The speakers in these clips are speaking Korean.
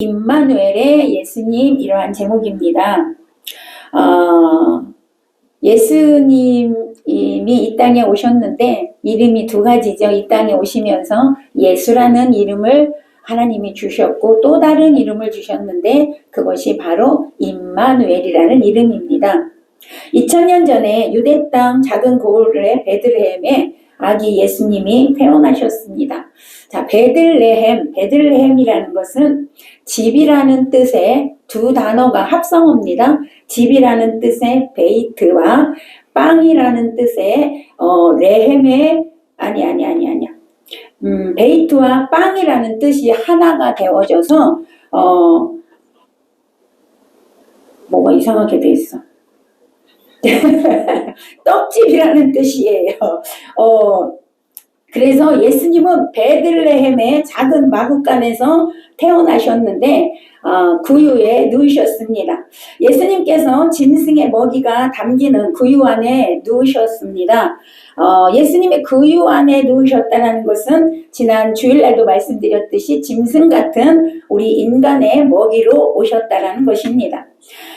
임마누엘의 예수님 이러한 제목입니다. 예수님이 이 땅에 오셨는데 이름이 두 가지죠. 이 땅에 오시면서 예수라는 이름을 하나님이 주셨고 또 다른 이름을 주셨는데 그것이 바로 임마누엘이라는 이름입니다. 2000년 전에 유대 땅 작은 고을의 베들레헴에 아기 예수님이 태어나셨습니다. 자, 베들레헴이라는 것은 집이라는 뜻의 두 단어가 합성어입니다. 집이라는 뜻의 베이트와 빵이라는 뜻의 베이트와 빵이라는 뜻이 하나가 되어져서 뭐가 이상하게 돼 있어. 떡집이라는 뜻이에요. 그래서 예수님은 베들레헴의 작은 마구간에서 태어나셨는데 구유에 누우셨습니다. 예수님께서 짐승의 먹이가 담기는 구유 안에 누우셨습니다. 예수님의 구유 안에 누우셨다는 것은 지난 주일날도 말씀드렸듯이 짐승 같은 우리 인간의 먹이로 오셨다는 것입니다.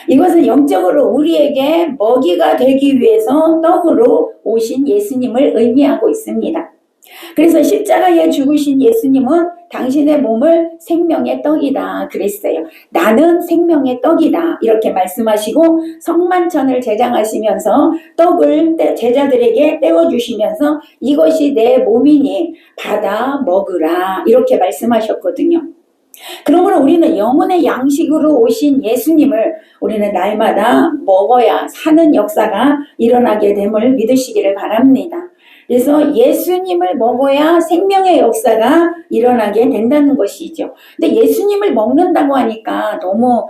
이것은 영적으로 우리에게 먹이가 되기 위해서 떡으로 오신 예수님을 의미하고 있습니다. 그래서 십자가에 죽으신 예수님은 당신의 몸을 생명의 떡이다 그랬어요. 나는 생명의 떡이다 이렇게 말씀하시고 성만찬을 제장하시면서 떡을 제자들에게 떼어주시면서 이것이 내 몸이니 받아 먹으라 이렇게 말씀하셨거든요. 그러므로 우리는 영혼의 양식으로 오신 예수님을 우리는 날마다 먹어야 사는 역사가 일어나게 됨을 믿으시기를 바랍니다. 그래서 예수님을 먹어야 생명의 역사가 일어나게 된다는 것이죠. 근데 예수님을 먹는다고 하니까 너무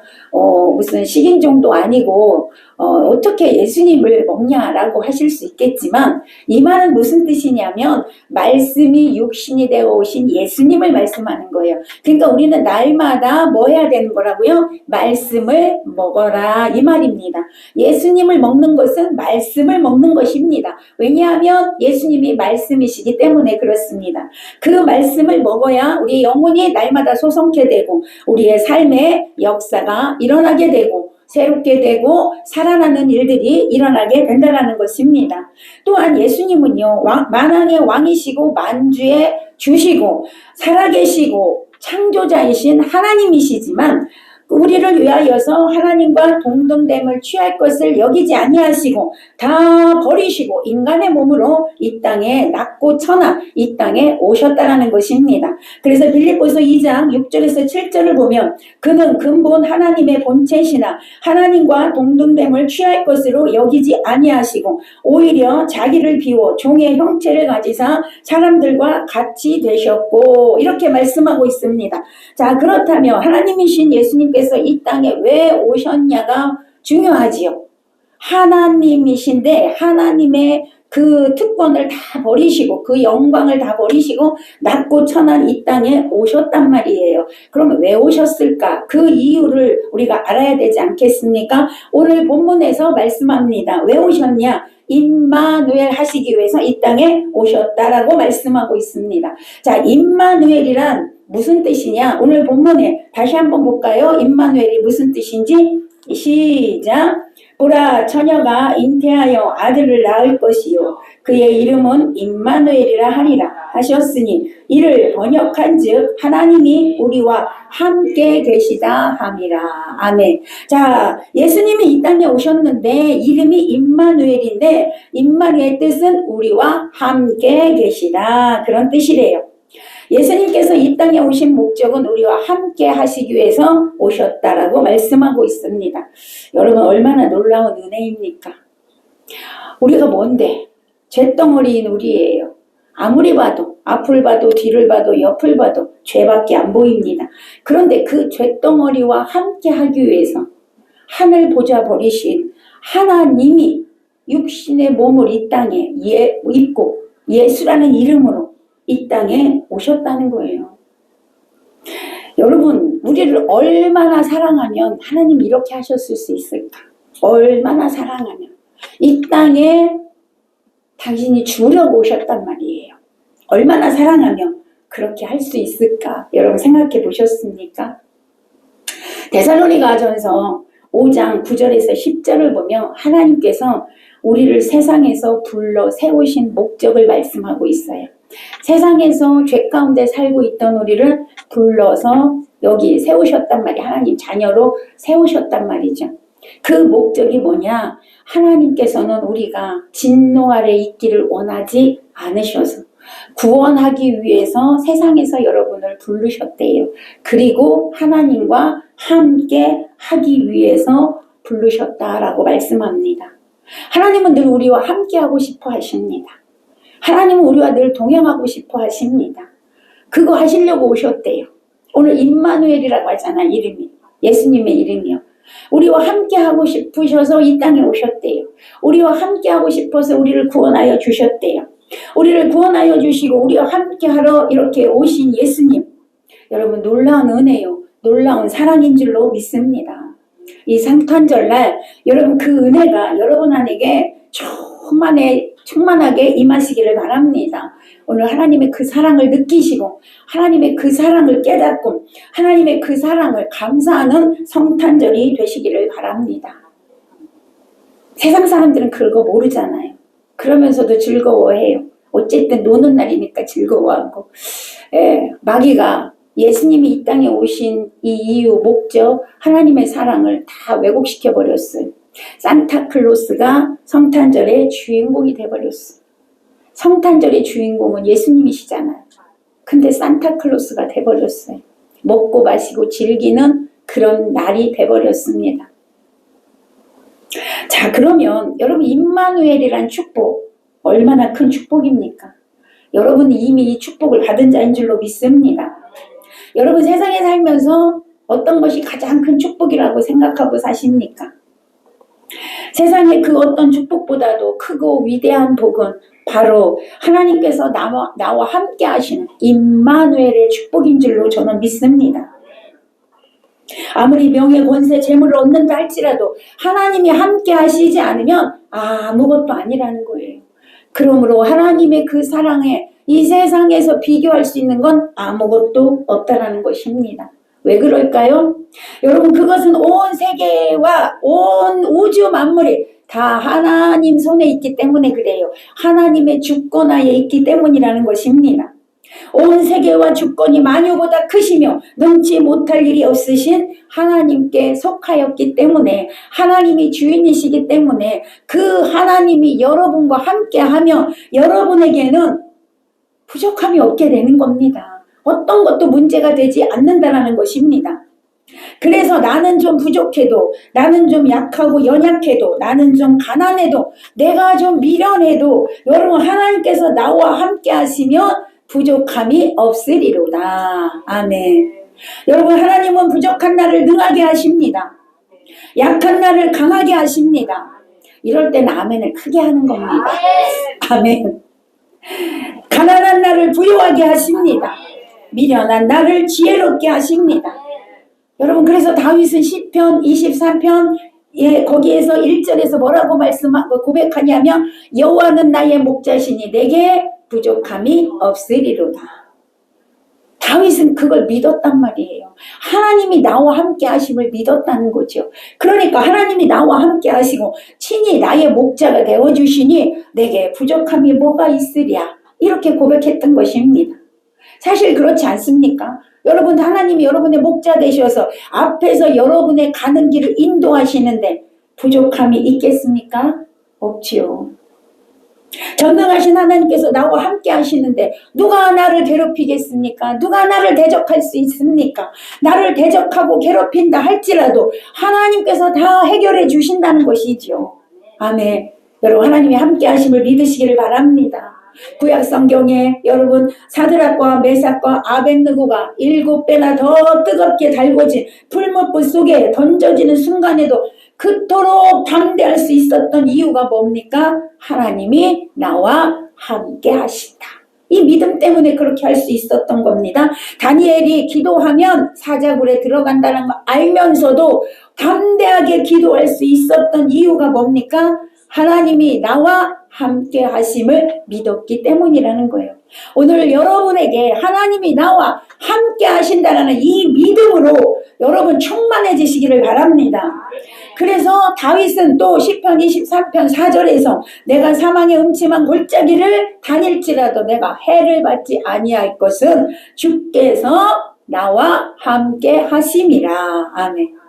무슨 식인종도 아니고 어떻게 예수님을 먹냐라고 하실 수 있겠지만 이 말은 무슨 뜻이냐면 말씀이 육신이 되어 오신 예수님을 말씀하는 거예요. 그러니까 우리는 날마다 뭐 해야 되는 거라고요? 말씀을 먹어라 이 말입니다. 예수님을 먹는 것은 말씀을 먹는 것입니다. 왜냐하면 예수님이 말씀이시기 때문에 그렇습니다. 그 말씀을 먹어야 우리 영혼이 날마다 소성케 되고 우리의 삶의 역사가 일어나게 되고 새롭게 되고 살아나는 일들이 일어나게 된다는 것입니다. 또한 예수님은요 만왕의 왕이시고 만주의 주시고 살아계시고 창조자이신 하나님이시지만 우리를 위하여서 하나님과 동등됨을 취할 것을 여기지 아니하시고 다 버리시고 인간의 몸으로 이 땅에 낮고 천하 이 땅에 오셨다라는 것입니다. 그래서 빌립보서 2장 6절에서 7절을 보면 그는 근본 하나님의 본체시나 하나님과 동등됨을 취할 것으로 여기지 아니하시고 오히려 자기를 비워 종의 형체를 가지사 사람들과 같이 되셨고 이렇게 말씀하고 있습니다. 자, 그렇다면 하나님이신 예수님께서 이 땅에 왜 오셨냐가 중요하지요. 하나님이신데 하나님의 그 특권을 다 버리시고 그 영광을 다 버리시고 낮고 천한 이 땅에 오셨단 말이에요. 그러면 왜 오셨을까? 그 이유를 우리가 알아야 되지 않겠습니까? 오늘 본문에서 말씀합니다. 왜 오셨냐? 임마누엘 하시기 위해서 이 땅에 오셨다라고 말씀하고 있습니다. 자, 임마누엘이란 무슨 뜻이냐? 오늘 본문에 다시 한번 볼까요? 임마누엘이 무슨 뜻인지 시작. 보라 처녀가 잉태하여 아들을 낳을 것이요 그의 이름은 임마누엘이라 하리라 하셨으니 이를 번역한즉 하나님이 우리와 함께 계시다 함이라. 아멘. 자, 예수님이 이 땅에 오셨는데 이름이 임마누엘인데 임마누엘의 뜻은 우리와 함께 계시다 그런 뜻이래요. 예수님께서 이 땅에 오신 목적은 우리와 함께 하시기 위해서 오셨다라고 말씀하고 있습니다. 여러분 얼마나 놀라운 은혜입니까? 우리가 뭔데? 쇳덩어리인 우리예요. 아무리 봐도 앞을 봐도 뒤를 봐도 옆을 봐도 죄밖에 안 보입니다. 그런데 그 쇳덩어리와 함께 하기 위해서 하늘 보좌 버리신 하나님이 육신의 몸을 이 땅에 입고 예수라는 이름으로 이 땅에 오셨다는 거예요. 여러분 우리를 얼마나 사랑하면 하나님이 이렇게 하셨을 수 있을까? 얼마나 사랑하면 이 땅에 당신이 주려고 오셨단 말이에요. 얼마나 사랑하면 그렇게 할 수 있을까? 여러분 생각해 보셨습니까? 데살로니가전서 5장 9절에서 10절을 보면 하나님께서 우리를 세상에서 불러 세우신 목적을 말씀하고 있어요. 세상에서 죄 가운데 살고 있던 우리를 불러서 여기 세우셨단 말이에요. 하나님 자녀로 세우셨단 말이죠. 그 목적이 뭐냐? 하나님께서는 우리가 진노 아래 있기를 원하지 않으셔서 구원하기 위해서 세상에서 여러분을 부르셨대요. 그리고 하나님과 함께 하기 위해서 부르셨다라고 말씀합니다. 하나님은 늘 우리와 함께 하고 싶어 하십니다. 하나님은 우리와 늘 동행하고 싶어 하십니다. 그거 하시려고 오셨대요. 오늘 임마누엘이라고 하잖아, 이름이. 예수님의 이름이요. 우리와 함께 하고 싶으셔서 이 땅에 오셨대요. 우리와 함께 하고 싶어서 우리를 구원하여 주셨대요. 우리를 구원하여 주시고 우리와 함께 하러 이렇게 오신 예수님. 여러분 놀라운 은혜요. 놀라운 사랑인 줄로 믿습니다. 이 성탄절날 여러분 그 은혜가 여러분 안에게 충만하게 임하시기를 바랍니다. 오늘 하나님의 그 사랑을 느끼시고 하나님의 그 사랑을 깨닫고 하나님의 그 사랑을 감사하는 성탄절이 되시기를 바랍니다. 세상 사람들은 그거 모르잖아요. 그러면서도 즐거워해요. 어쨌든 노는 날이니까 즐거워하고. 마귀가 예수님이 이 땅에 오신 이 이유, 목적, 하나님의 사랑을 다 왜곡시켜버렸어요. 산타클로스가 성탄절의 주인공이 돼버렸어요. 성탄절의 주인공은 예수님이시잖아요. 근데 산타클로스가 돼버렸어요. 먹고 마시고 즐기는 그런 날이 돼버렸습니다. 자, 그러면 여러분 임마누엘이란 축복 얼마나 큰 축복입니까? 여러분이 이미 이 축복을 받은 자인 줄로 믿습니다. 여러분 세상에 살면서 어떤 것이 가장 큰 축복이라고 생각하고 사십니까? 세상의 그 어떤 축복보다도 크고 위대한 복은 바로 하나님께서 나와 함께 하시는 임마누엘의 축복인 줄로 저는 믿습니다. 아무리 명예, 권세, 재물을 얻는다 할지라도 하나님이 함께 하시지 않으면 아무것도 아니라는 거예요. 그러므로 하나님의 그 사랑에 이 세상에서 비교할 수 있는 건 아무것도 없다라는 것입니다. 왜 그럴까요? 여러분 그것은 온 세계와 온 우주 만물이 다 하나님 손에 있기 때문에 그래요. 하나님의 주권하에 있기 때문이라는 것입니다. 온 세계와 주권이 만유보다 크시며 능치 못할 일이 없으신 하나님께 속하였기 때문에 하나님이 주인이시기 때문에 그 하나님이 여러분과 함께하며 여러분에게는 부족함이 없게 되는 겁니다. 어떤 것도 문제가 되지 않는다는 것입니다. 그래서 나는 좀 부족해도 나는 좀 약하고 연약해도 나는 좀 가난해도 내가 좀 미련해도 여러분 하나님께서 나와 함께 하시면 부족함이 없으리로다. 아멘. 여러분 하나님은 부족한 나를 능하게 하십니다. 약한 나를 강하게 하십니다. 이럴 때는 아멘을 크게 하는 겁니다. 아멘. 가난한 나를 부유하게 하십니다. 미련한 나를 지혜롭게 하십니다. 여러분 그래서 다윗은 시편 23편 거기에서 1절에서 뭐라고 말씀하고 고백하냐면 여호와는 나의 목자시니 내게 부족함이 없으리로다. 다윗은 그걸 믿었단 말이에요. 하나님이 나와 함께 하심을 믿었다는 거죠. 그러니까 하나님이 나와 함께 하시고 친히 나의 목자가 되어주시니 내게 부족함이 뭐가 있으랴 이렇게 고백했던 것입니다. 사실 그렇지 않습니까? 여러분 하나님이 여러분의 목자 되셔서 앞에서 여러분의 가는 길을 인도하시는데 부족함이 있겠습니까? 없지요. 전능하신 하나님께서 나와 함께 하시는데 누가 나를 괴롭히겠습니까? 누가 나를 대적할 수 있습니까? 나를 대적하고 괴롭힌다 할지라도 하나님께서 다 해결해 주신다는 것이죠. 아멘. 여러분 하나님이 함께 하심을 믿으시기를 바랍니다. 구약 성경에 여러분 사드락과 메삭과 아벳느고가 7배나 더 뜨겁게 달궈진 풀무불 속에 던져지는 순간에도 그토록 담대할 수 있었던 이유가 뭡니까? 하나님이 나와 함께 하시다. 이 믿음 때문에 그렇게 할 수 있었던 겁니다. 다니엘이 기도하면 사자굴에 들어간다는 거 알면서도 담대하게 기도할 수 있었던 이유가 뭡니까? 하나님이 나와 함께 하심을 믿었기 때문이라는 거예요. 오늘 여러분에게 하나님이 나와 함께 하신다는 이 믿음으로 여러분 충만해지시기를 바랍니다. 그래서 다윗은 또 시편 23편 4절에서 내가 사망의 음침한 골짜기를 다닐지라도 내가 해를 받지 아니할 것은 주께서 나와 함께 하심이라. 아멘.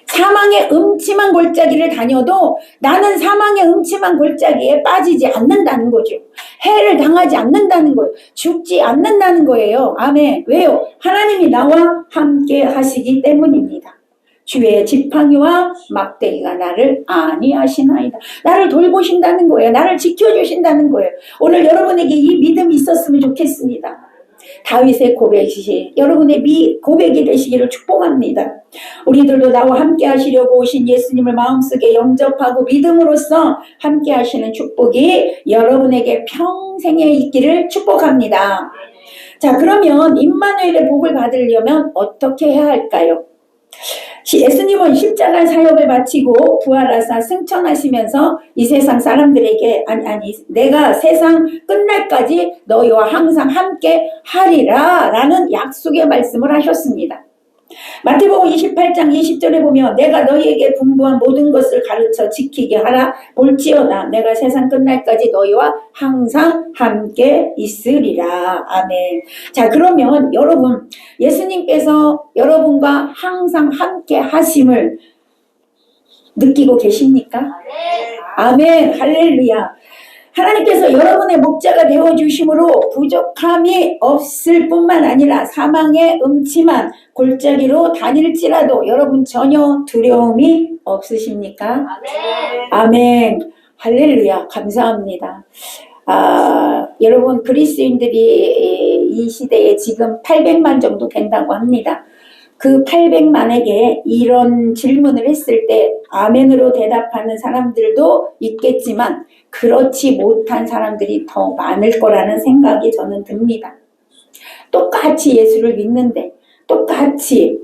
사망의 음침한 골짜기를 다녀도 나는 사망의 음침한 골짜기에 빠지지 않는다는 거죠. 해를 당하지 않는다는 거예요. 죽지 않는다는 거예요. 아멘. 왜요? 하나님이 나와 함께 하시기 때문입니다. 주의 지팡이와 막대기가 나를 안위하시나이다. 나를 돌보신다는 거예요. 나를 지켜주신다는 거예요. 오늘 여러분에게 이 믿음이 있었으면 좋겠습니다. 다윗의 고백이 여러분의 고백이 되시기를 축복합니다. 우리들도 나와 함께 하시려고 오신 예수님을 마음속에 영접하고 믿음으로써 함께 하시는 축복이 여러분에게 평생에 있기를 축복합니다. 자, 그러면 임마누엘의 복을 받으려면 어떻게 해야 할까요? 예수님은 십자가 사역을 마치고 부활하사 승천하시면서 이 세상 사람들에게 내가 세상 끝날까지 너희와 항상 함께 하리라 라는 약속의 말씀을 하셨습니다. 마태복음 28장 20절에 보면 내가 너희에게 분부한 모든 것을 가르쳐 지키게 하라. 볼지어다 내가 세상 끝날까지 너희와 항상 함께 있으리라. 아멘. 자, 그러면 여러분 예수님께서 여러분과 항상 함께 하심을 느끼고 계십니까? 아멘. 할렐루야. 하나님께서 여러분의 목자가 되어주심으로 부족함이 없을 뿐만 아니라 사망의 음침한 골짜기로 다닐지라도 여러분 전혀 두려움이 없으십니까? 아멘. 아멘. 할렐루야. 감사합니다. 여러분 그리스도인들이 이 시대에 지금 800만 정도 된다고 합니다. 그 800만에게 이런 질문을 했을 때 아멘으로 대답하는 사람들도 있겠지만 그렇지 못한 사람들이 더 많을 거라는 생각이 저는 듭니다. 똑같이 예수를 믿는데 똑같이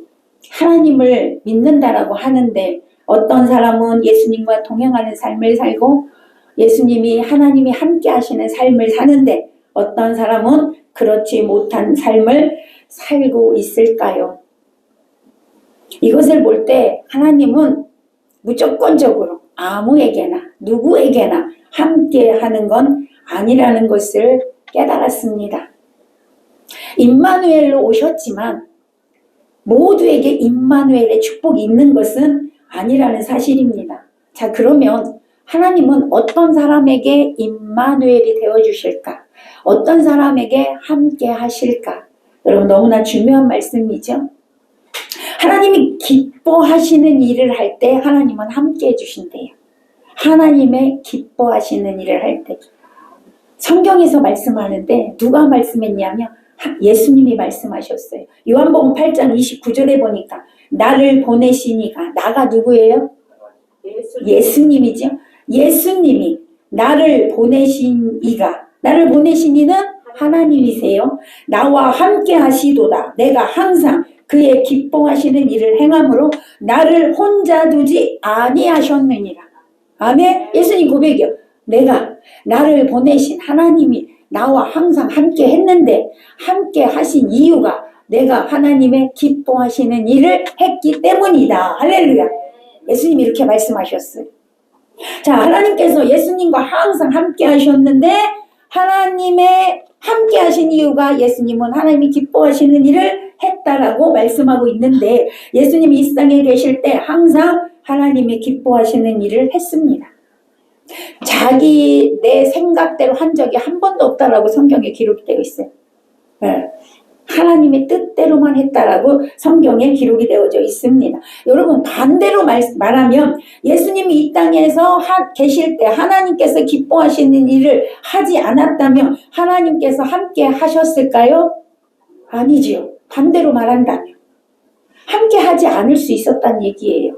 하나님을 믿는다라고 하는데 어떤 사람은 예수님과 동행하는 삶을 살고 예수님이 하나님이 함께 하시는 삶을 사는데 어떤 사람은 그렇지 못한 삶을 살고 있을까요? 이것을 볼 때 하나님은 무조건적으로 아무에게나 누구에게나 함께 하는 건 아니라는 것을 깨달았습니다. 임마누엘로 오셨지만 모두에게 임마누엘의 축복이 있는 것은 아니라는 사실입니다. 자, 그러면 하나님은 어떤 사람에게 임마누엘이 되어주실까? 어떤 사람에게 함께 하실까? 여러분 너무나 중요한 말씀이죠. 하나님이 기뻐하시는 일을 할 때 하나님은 함께 해주신대요. 하나님의 기뻐하시는 일을 할 때. 성경에서 말씀하는데 누가 말씀했냐면 예수님이 말씀하셨어요. 요한복음 8장 29절에 보니까 나를 보내신 이가, 나가 누구예요? 예수님이죠. 예수님이 나를 보내신 이가, 나를 보내신 이는 하나님이세요. 나와 함께 하시도다. 내가 항상 그의 기뻐하시는 일을 행함으로 나를 혼자 두지 아니하셨느니라. 아멘. 예수님 고백이요. 내가 나를 보내신 하나님이 나와 항상 함께 했는데 함께 하신 이유가 내가 하나님의 기뻐하시는 일을 했기 때문이다. 할렐루야. 예수님이 이렇게 말씀하셨어요. 자, 하나님께서 예수님과 항상 함께 하셨는데 하나님의 함께 하신 이유가 예수님은 하나님이 기뻐하시는 일을 했다라고 말씀하고 있는데 예수님이 이 땅에 계실 때 항상 하나님의 기뻐하시는 일을 했습니다. 자기 내 생각대로 한 적이 한 번도 없다라고 성경에 기록이 되어 있어요. 네. 하나님의 뜻대로만 했다라고 성경에 기록이 되어져 있습니다. 여러분 반대로 말하면 예수님이 이 땅에서 계실 때 하나님께서 기뻐하시는 일을 하지 않았다면 하나님께서 함께 하셨을까요? 아니지요. 반대로 말한다면 함께 하지 않을 수 있었다는 얘기예요.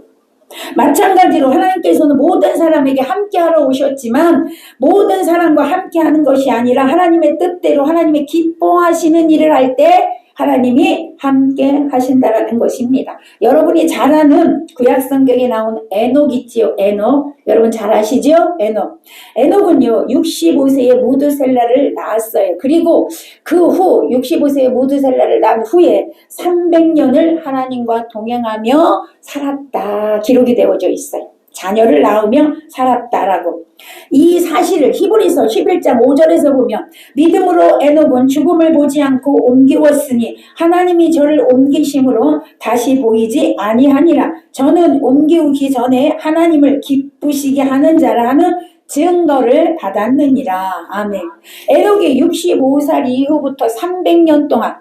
마찬가지로 하나님께서는 모든 사람에게 함께하러 오셨지만 모든 사람과 함께하는 것이 아니라 하나님의 뜻대로 하나님의 기뻐하시는 일을 할 때 하나님이 함께 하신다라는 것입니다. 여러분이 잘 아는 구약성경에 나온 에녹 있지요. 에녹. 여러분 잘 아시죠? 에녹. 에녹은요 65세에 무드셀라를 낳았어요. 그리고 그 후 65세에 무드셀라를 낳은 후에 300년을 하나님과 동행하며 살았다. 기록이 되어져 있어요. 자녀를 낳으며 살았다라고. 이 사실을 히브리서 11장 5절에서 보면 믿음으로 에녹은 죽음을 보지 않고 옮기웠으니 하나님이 저를 옮기심으로 다시 보이지 아니하니라. 저는 옮기우기 전에 하나님을 기쁘시게 하는 자라는 증거를 받았느니라. 아멘. 에녹이 65살 이후부터 300년 동안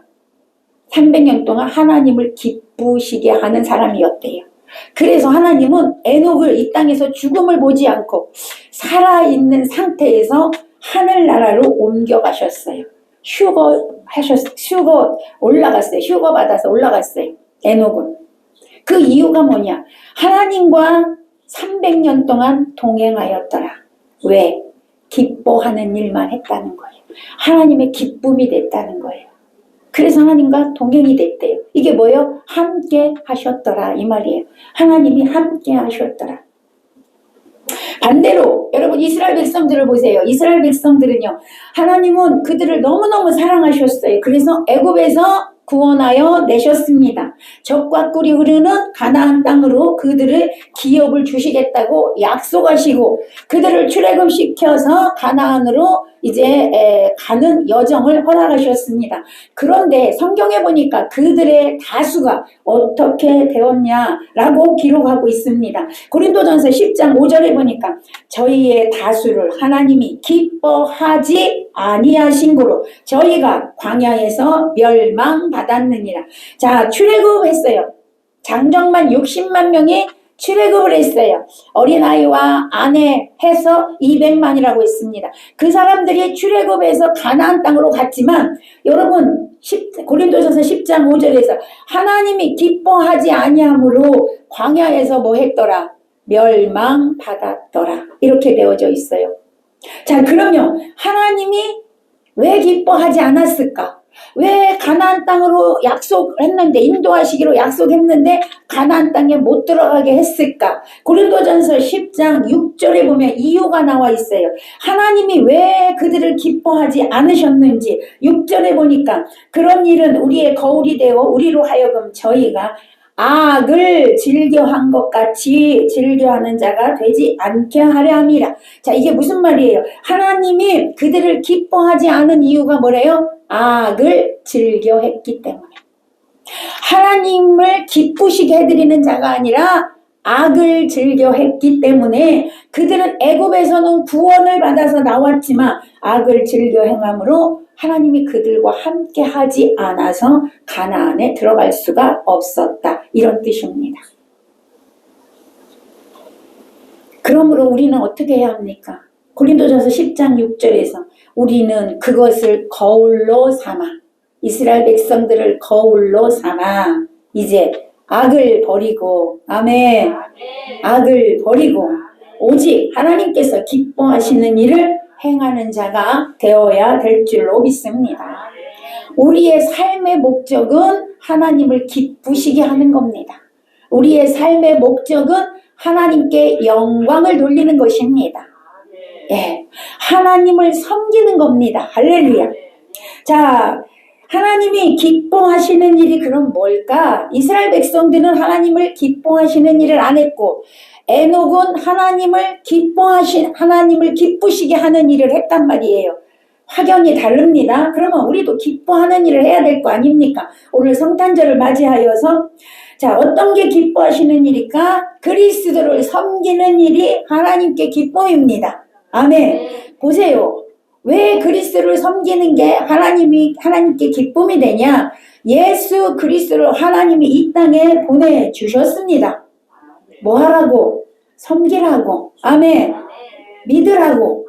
하나님을 기쁘시게 하는 사람이었대요. 그래서 하나님은 에녹을 이 땅에서 죽음을 보지 않고 살아있는 상태에서 하늘나라로 옮겨가셨어요. 휴거 올라갔어요. 휴거 받아서 올라갔어요. 에녹은. 그 이유가 뭐냐? 하나님과 300년 동안 동행하였더라. 왜? 기뻐하는 일만 했다는 거예요. 하나님의 기쁨이 됐다는 거예요. 그래서 하나님과 동행이 됐대요. 이게 뭐예요? 함께 하셨더라 이 말이에요. 하나님이 함께 하셨더라. 반대로 여러분 이스라엘 백성들을 보세요. 이스라엘 백성들은요. 하나님은 그들을 너무너무 사랑하셨어요. 그래서 애굽에서 구원하여 내셨습니다. 적과 꿀이 흐르는 가나안 땅으로 그들을 기업을 주시겠다고 약속하시고 그들을 출애굽시켜서 가나안으로 이제 가는 여정을 허락하셨습니다. 그런데 성경에 보니까 그들의 다수가 어떻게 되었냐라고 기록하고 있습니다. 고린도전서 10장 5절에 보니까 저희의 다수를 하나님이 기뻐하지 아니하신 고로 저희가 광야에서 멸망받았느니라. 자, 출애굽했어요. 장정만 60만 명이 출애굽을 했어요. 어린아이와 아내 해서 200만이라고 했습니다. 그 사람들이 출애굽해서 가나안 땅으로 갔지만 여러분 고린도전서 10장 5절에서 하나님이 기뻐하지 아니하므로 광야에서 뭐 했더라? 멸망받았더라. 이렇게 되어져 있어요. 자, 그러면 하나님이 왜 기뻐하지 않았을까? 왜 가나안 땅으로 약속했는데 인도하시기로 약속했는데 가나안 땅에 못 들어가게 했을까? 고린도전서 10장 6절에 보면 이유가 나와 있어요. 하나님이 왜 그들을 기뻐하지 않으셨는지 6절에 보니까 그런 일은 우리의 거울이 되어 우리로 하여금 저희가 악을 즐겨한 것 같이 즐겨하는 자가 되지 않게 하려 함이라. 자, 이게 무슨 말이에요? 하나님이 그들을 기뻐하지 않은 이유가 뭐래요? 악을 즐겨했기 때문에. 하나님을 기쁘시게 해드리는 자가 아니라 악을 즐겨했기 때문에 그들은 애굽에서는 구원을 받아서 나왔지만 악을 즐겨 행함으로 하나님이 그들과 함께 하지 않아서 가나안에 들어갈 수가 없었다. 이런 뜻입니다. 그러므로 우리는 어떻게 해야 합니까? 고린도전서 10장 6절에서 우리는 그것을 거울로 삼아 이스라엘 백성들을 거울로 삼아 이제 악을 버리고 아멘. 악을 버리고 오직 하나님께서 기뻐하시는 일을 행하는 자가 되어야 될 줄로 믿습니다. 우리의 삶의 목적은 하나님을 기쁘시게 하는 겁니다. 우리의 삶의 목적은 하나님께 영광을 돌리는 것입니다. 예, 하나님을 섬기는 겁니다. 할렐루야. 자, 하나님이 기뻐하시는 일이 그럼 뭘까? 이스라엘 백성들은 하나님을 기뻐하시는 일을 안 했고 에녹은 하나님을 기쁘시게 하는 일을 했단 말이에요. 확연히 다릅니다. 그러면 우리도 기뻐하는 일을 해야 될 거 아닙니까? 오늘 성탄절을 맞이하여서 자, 어떤 게 기뻐하시는 일일까? 그리스도를 섬기는 일이 하나님께 기쁨입니다. 아멘. 보세요. 왜 그리스도를 섬기는 게 하나님께 기쁨이 되냐? 예수 그리스도를 하나님이 이 땅에 보내주셨습니다. 뭐 하라고? 섬기라고. 아멘. 믿으라고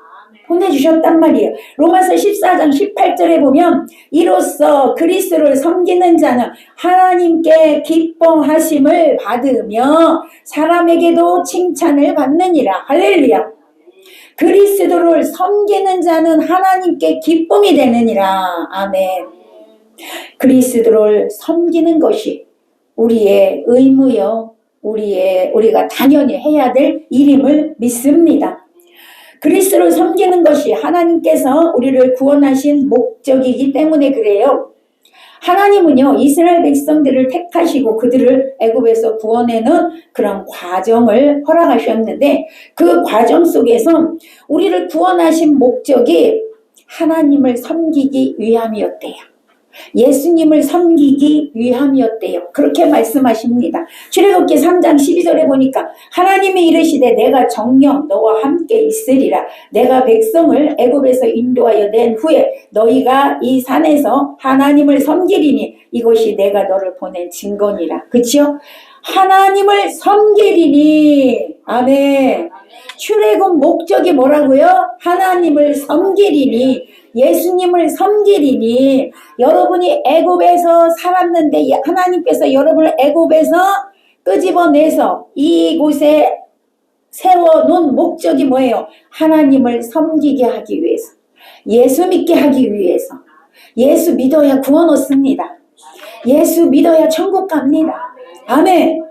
보내주셨단 말이에요. 로마서 14장 18절에 보면 이로써 그리스도를 섬기는 자는 하나님께 기뻐하심을 받으며 사람에게도 칭찬을 받느니라. 할렐루야. 그리스도를 섬기는 자는 하나님께 기쁨이 되느니라. 아멘. 그리스도를 섬기는 것이 우리의 의무요, 우리가 당연히 해야 될 일임을 믿습니다. 그리스도를 섬기는 것이 하나님께서 우리를 구원하신 목적이기 때문에 그래요. 하나님은요, 이스라엘 백성들을 택하시고 그들을 애굽에서 구원해는 그런 과정을 허락하셨는데, 그 과정 속에서 우리를 구원하신 목적이 하나님을 섬기기 위함이었대요. 예수님을 섬기기 위함이었대요. 그렇게 말씀하십니다. 출애굽기 3장 12절에 보니까 하나님이 이르시되 내가 정녕 너와 함께 있으리라. 내가 백성을 애굽에서 인도하여 낸 후에 너희가 이 산에서 하나님을 섬기리니 이것이 내가 너를 보낸 증거니라. 그치요? 하나님을 섬기리니. 아멘. 출애굽 목적이 뭐라고요? 하나님을 섬기리니, 예수님을 섬기리니. 여러분이 애굽에서 살았는데 하나님께서 여러분을 애굽에서 끄집어내서 이곳에 세워놓은 목적이 뭐예요? 하나님을 섬기게 하기 위해서, 예수 믿게 하기 위해서. 예수 믿어야 구원 얻습니다. 예수 믿어야 천국 갑니다. 아멘.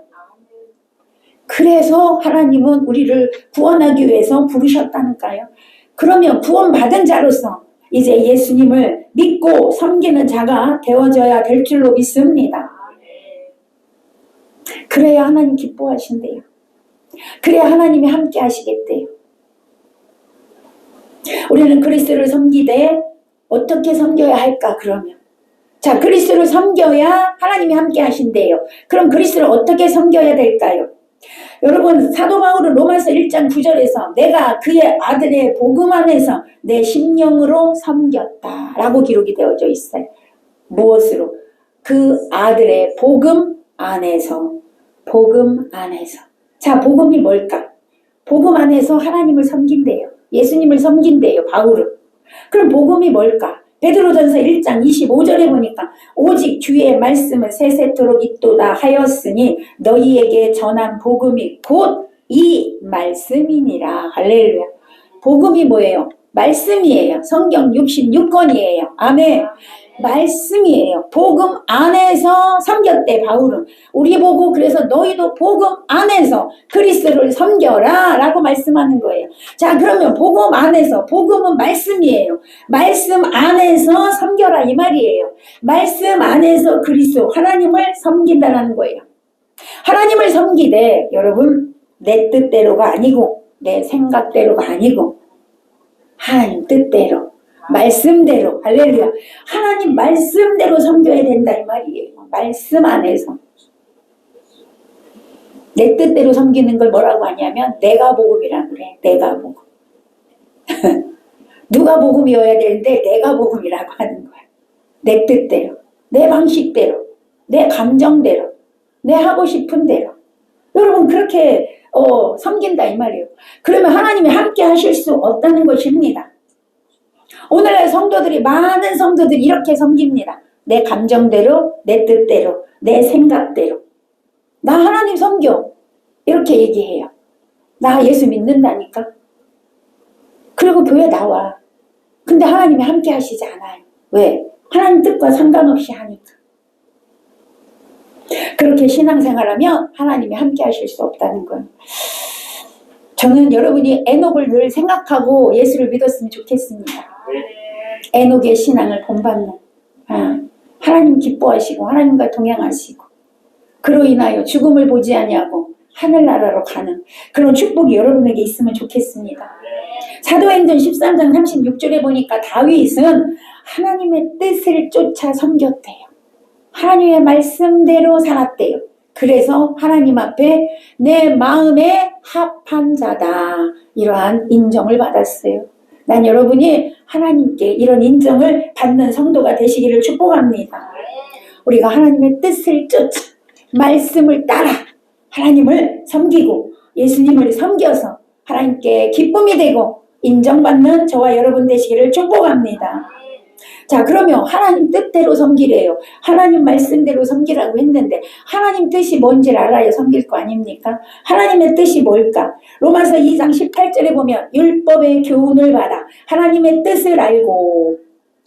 그래서 하나님은 우리를 구원하기 위해서 부르셨다니까요. 그러면 구원받은 자로서 이제 예수님을 믿고 섬기는 자가 되어져야 될 줄로 믿습니다. 그래야 하나님 기뻐하신대요. 그래야 하나님이 함께 하시겠대요. 우리는 그리스도를 섬기되 어떻게 섬겨야 할까 그러면? 자, 그리스도를 섬겨야 하나님이 함께 하신대요. 그럼 그리스도를 어떻게 섬겨야 될까요? 여러분, 사도 바울은 로마서 1장 9절에서 내가 그의 아들의 복음 안에서 내 심령으로 섬겼다 라고 기록이 되어져 있어요. 무엇으로? 그 아들의 복음 안에서. 복음 안에서. 자, 복음이 뭘까? 복음 안에서 하나님을 섬긴대요. 예수님을 섬긴대요, 바울은. 그럼 복음이 뭘까? 베드로전서 1장 25절에 보니까 오직 주의 말씀은 세세토록 있도다 하였으니 너희에게 전한 복음이 곧 이 말씀이니라. 할렐루야. 복음이 뭐예요? 말씀이에요. 성경 66권이에요. 아멘. 말씀이에요. 복음 안에서 섬겼대, 바울은. 우리 보고 그래서 너희도 복음 안에서 그리스도를 섬겨라 라고 말씀하는 거예요. 자, 그러면 복음 안에서, 복음은 말씀이에요. 말씀 안에서 섬겨라 이 말이에요. 말씀 안에서 그리스도 하나님을 섬긴다는 거예요. 하나님을 섬기되 여러분, 내 뜻대로가 아니고 내 생각대로가 아니고 하나님 뜻대로, 말씀대로. 할렐루야. 하나님 말씀대로 섬겨야 된다 이 말이에요. 말씀 안에서. 내 뜻대로 섬기는 걸 뭐라고 하냐면 내가 복음이라고 그래. 내가 복음. 누가 복음이어야 되는데 내가 복음이라고 하는 거야. 내 뜻대로, 내 방식대로, 내 감정대로, 내 하고 싶은 대로. 여러분 그렇게 섬긴다 이 말이에요. 그러면 하나님이 함께 하실 수 없다는 것입니다. 오늘날 성도들이, 많은 성도들이 이렇게 섬깁니다. 내 감정대로, 내 뜻대로, 내 생각대로. 나 하나님 섬겨. 이렇게 얘기해요. 나 예수 믿는다니까. 그리고 교회 나와. 근데 하나님이 함께 하시지 않아요. 왜? 하나님 뜻과 상관없이 하니까. 그렇게 신앙생활하면 하나님이 함께 하실 수 없다는 거예요. 저는 여러분이 에녹을 늘 생각하고 예수를 믿었으면 좋겠습니다. 에녹의 신앙을 본받는, 하나님 기뻐하시고 하나님과 동행하시고 그로 인하여 죽음을 보지 아니하고 하늘나라로 가는 그런 축복이 여러분에게 있으면 좋겠습니다. 사도행전 13장 36절에 보니까 다윗은 하나님의 뜻을 쫓아 섬겼대요. 하나님의 말씀대로 살았대요. 그래서 하나님 앞에 내 마음에 합한 자다, 이러한 인정을 받았어요. 난 여러분이 하나님께 이런 인정을 받는 성도가 되시기를 축복합니다. 우리가 하나님의 뜻을 쫓아 말씀을 따라 하나님을 섬기고 예수님을 섬겨서 하나님께 기쁨이 되고 인정받는 저와 여러분 되시기를 축복합니다. 자, 그러면 하나님 뜻대로 섬기래요. 하나님 말씀대로 섬기라고 했는데 하나님 뜻이 뭔지를 알아야 섬길 거 아닙니까? 하나님의 뜻이 뭘까? 로마서 2장 18절에 보면 율법의 교훈을 받아 하나님의 뜻을 알고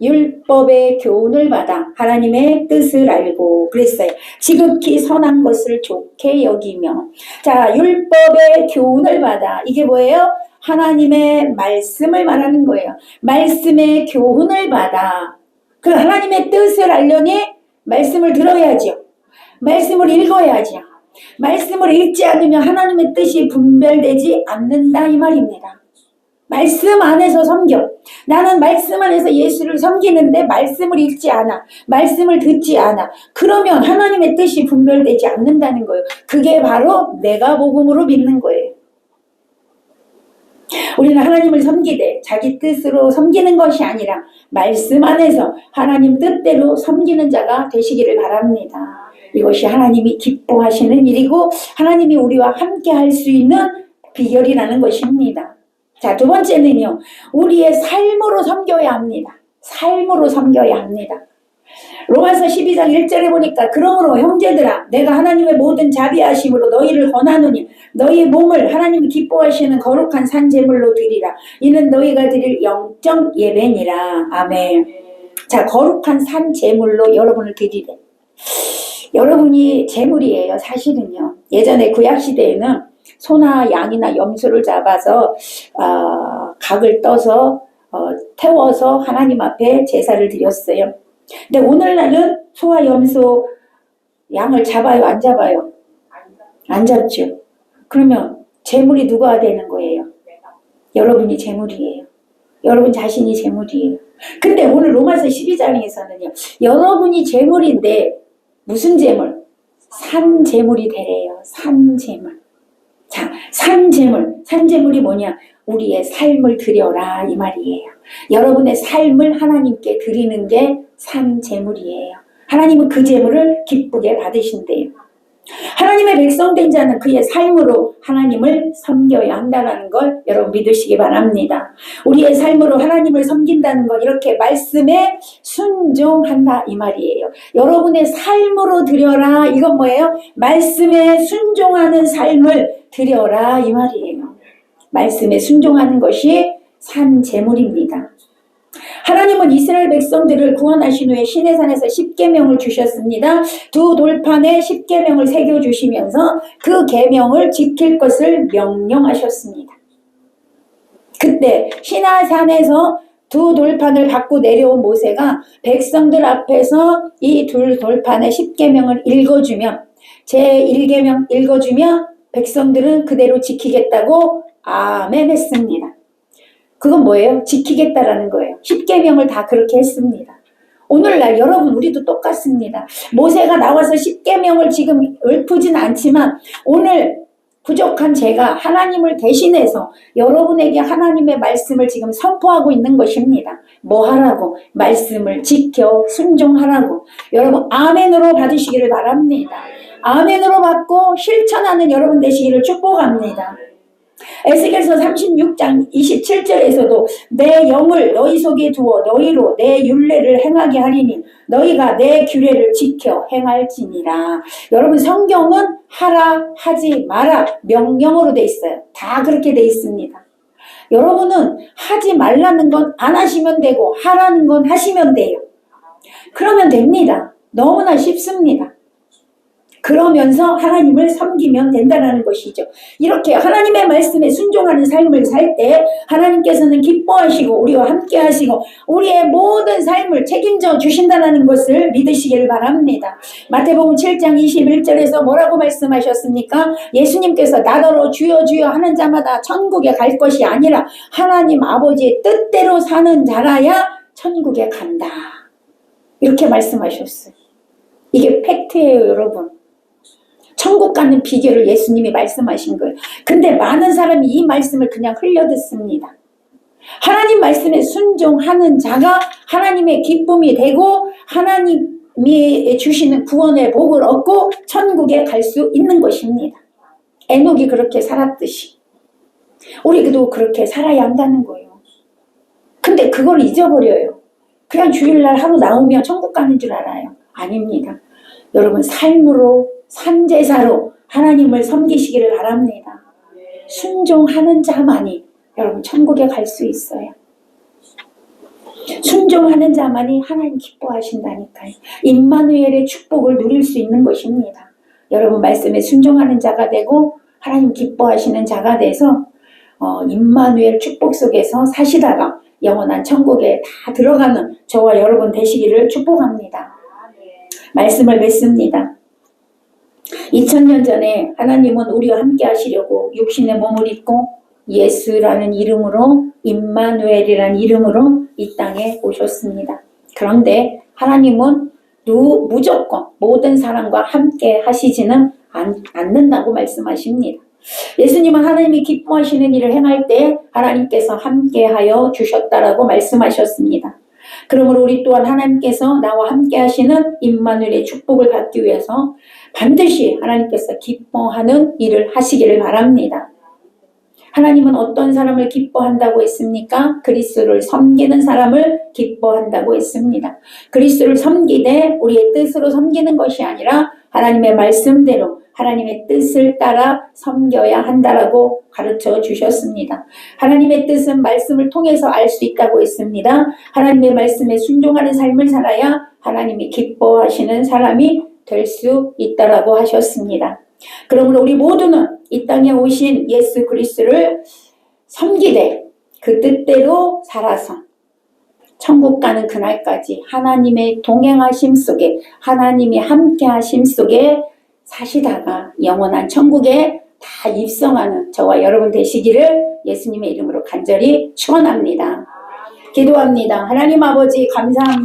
율법의 교훈을 받아 하나님의 뜻을 알고 그랬어요. 지극히 선한 것을 좋게 여기며. 자, 율법의 교훈을 받아. 이게 뭐예요? 하나님의 말씀을 말하는 거예요. 말씀의 교훈을 받아. 그 하나님의 뜻을 알려니 말씀을 들어야죠. 말씀을 읽어야죠. 말씀을 읽지 않으면 하나님의 뜻이 분별되지 않는다 이 말입니다. 말씀 안에서 섬겨. 나는 말씀 안에서 예수를 섬기는데 말씀을 읽지 않아. 말씀을 듣지 않아. 그러면 하나님의 뜻이 분별되지 않는다는 거예요. 그게 바로 내가 복음으로 믿는 거예요. 우리는 하나님을 섬기되 자기 뜻으로 섬기는 것이 아니라 말씀 안에서 하나님 뜻대로 섬기는 자가 되시기를 바랍니다. 이것이 하나님이 기뻐하시는 일이고 하나님이 우리와 함께 할 수 있는 비결이라는 것입니다. 자, 두 번째는요. 우리의 삶으로 섬겨야 합니다. 삶으로 섬겨야 합니다. 로마서 12장 1절에 보니까 그러므로 형제들아 내가 하나님의 모든 자비하심으로 너희를 권하노니 너희 몸을 하나님이 기뻐하시는 거룩한 산 제물로 드리라. 이는 너희가 드릴 영적 예배니라. 아멘. 자, 거룩한 산 제물로 여러분을 드리래. 여러분이 제물이에요. 사실은요. 예전에 구약시대에는 소나 양이나 염소를 잡아서 각을 떠서 태워서 하나님 앞에 제사를 드렸어요. 근데 오늘날은 소와 염소, 양을 잡아요? 안 잡아요? 안 잡죠. 그러면 제물이 누가 되는 거예요? 여러분이 제물이에요. 여러분 자신이 제물이에요. 근데 오늘 로마서 12장에서는요. 여러분이 제물인데 무슨 제물? 산 제물이 되래요. 산 제물. 자, 산 제물. 산 제물이 뭐냐? 우리의 삶을 드려라 이 말이에요. 여러분의 삶을 하나님께 드리는 게 산 제물이에요. 하나님은 그 제물을 기쁘게 받으신대요. 하나님의 백성된 자는 그의 삶으로 하나님을 섬겨야 한다는 걸 여러분 믿으시기 바랍니다. 우리의 삶으로 하나님을 섬긴다는 건 이렇게 말씀에 순종한다 이 말이에요. 여러분의 삶으로 드려라. 이건 뭐예요? 말씀에 순종하는 삶을 드려라 이 말이에요. 말씀에 순종하는 것이 산 제물입니다. 하나님은 이스라엘 백성들을 구원하신 후에 시내산에서 십계명을 주셨습니다. 두 돌판에 십계명을 새겨주시면서 그 계명을 지킬 것을 명령하셨습니다. 그때 시내산에서 두 돌판을 받고 내려온 모세가 백성들 앞에서 이 두 돌판의 십계명을 읽어주면 제1계명 읽어주면 백성들은 그대로 지키겠다고 아멘 했습니다. 그건 뭐예요? 지키겠다라는 거예요. 십계명을 다 그렇게 했습니다. 오늘날 여러분 우리도 똑같습니다. 모세가 나와서 십계명을 지금 읊으진 않지만 오늘 부족한 제가 하나님을 대신해서 여러분에게 하나님의 말씀을 지금 선포하고 있는 것입니다. 뭐 하라고? 말씀을 지켜 순종하라고. 여러분 아멘으로 받으시기를 바랍니다. 아멘으로 받고 실천하는 여러분 되시기를 축복합니다. 에스겔서 36장 27절에서도 내 영을 너희 속에 두어 너희로 내 율례를 행하게 하리니 너희가 내 규례를 지켜 행할지니라. 여러분 성경은 하라 하지 마라 명령으로 돼 있어요. 다 그렇게 돼 있습니다. 여러분은 하지 말라는 건 안 하시면 되고 하라는 건 하시면 돼요. 그러면 됩니다. 너무나 쉽습니다. 그러면서 하나님을 섬기면 된다는 것이죠. 이렇게 하나님의 말씀에 순종하는 삶을 살 때 하나님께서는 기뻐하시고 우리와 함께 하시고 우리의 모든 삶을 책임져 주신다는 것을 믿으시기를 바랍니다. 마태복음 7장 21절에서 뭐라고 말씀하셨습니까? 예수님께서 나더러 주여 주여 하는 자마다 천국에 갈 것이 아니라 하나님 아버지의 뜻대로 사는 자라야 천국에 간다. 이렇게 말씀하셨어요. 이게 팩트예요, 여러분. 천국 가는 비결을 예수님이 말씀하신 거예요. 근데 많은 사람이 이 말씀을 그냥 흘려듣습니다. 하나님 말씀에 순종하는 자가 하나님의 기쁨이 되고 하나님이 주시는 구원의 복을 얻고 천국에 갈 수 있는 것입니다. 에녹이 그렇게 살았듯이 우리도 그렇게 살아야 한다는 거예요. 근데 그걸 잊어버려요. 그냥 주일날 하루 나오면 천국 가는 줄 알아요. 아닙니다. 여러분 삶으로 산제사로 하나님을 섬기시기를 바랍니다. 순종하는 자만이 여러분 천국에 갈 수 있어요. 순종하는 자만이 하나님 기뻐하신다니까요. 임마누엘의 축복을 누릴 수 있는 것입니다. 여러분 말씀에 순종하는 자가 되고 하나님 기뻐하시는 자가 돼서 임마누엘 축복 속에서 사시다가 영원한 천국에 다 들어가는 저와 여러분 되시기를 축복합니다. 말씀을 맺습니다. 2000년 전에 하나님은 우리와 함께 하시려고 육신의 몸을 입고 예수라는 이름으로, 임마누엘이라는 이름으로 이 땅에 오셨습니다. 그런데 하나님은 무조건 모든 사람과 함께 하시지는 않는다고 말씀하십니다. 예수님은 하나님이 기뻐하시는 일을 행할 때 하나님께서 함께하여 주셨다라고 말씀하셨습니다. 그러므로 우리 또한 하나님께서 나와 함께 하시는 임마누엘의 축복을 받기 위해서 반드시 하나님께서 기뻐하는 일을 하시기를 바랍니다. 하나님은 어떤 사람을 기뻐한다고 했습니까? 그리스도를 섬기는 사람을 기뻐한다고 했습니다. 그리스도를 섬기되 우리의 뜻으로 섬기는 것이 아니라 하나님의 말씀대로 하나님의 뜻을 따라 섬겨야 한다라고 가르쳐 주셨습니다. 하나님의 뜻은 말씀을 통해서 알 수 있다고 했습니다. 하나님의 말씀에 순종하는 삶을 살아야 하나님이 기뻐하시는 사람이 될 수 있다라고 하셨습니다. 그러므로 우리 모두는 이 땅에 오신 예수 그리스도를 섬기되 그 뜻대로 살아서 천국 가는 그날까지 하나님의 동행하심 속에, 하나님이 함께하심 속에 사시다가 영원한 천국에 다 입성하는 저와 여러분 되시기를 예수님의 이름으로 간절히 축원합니다. 기도합니다. 하나님 아버지 감사합니다.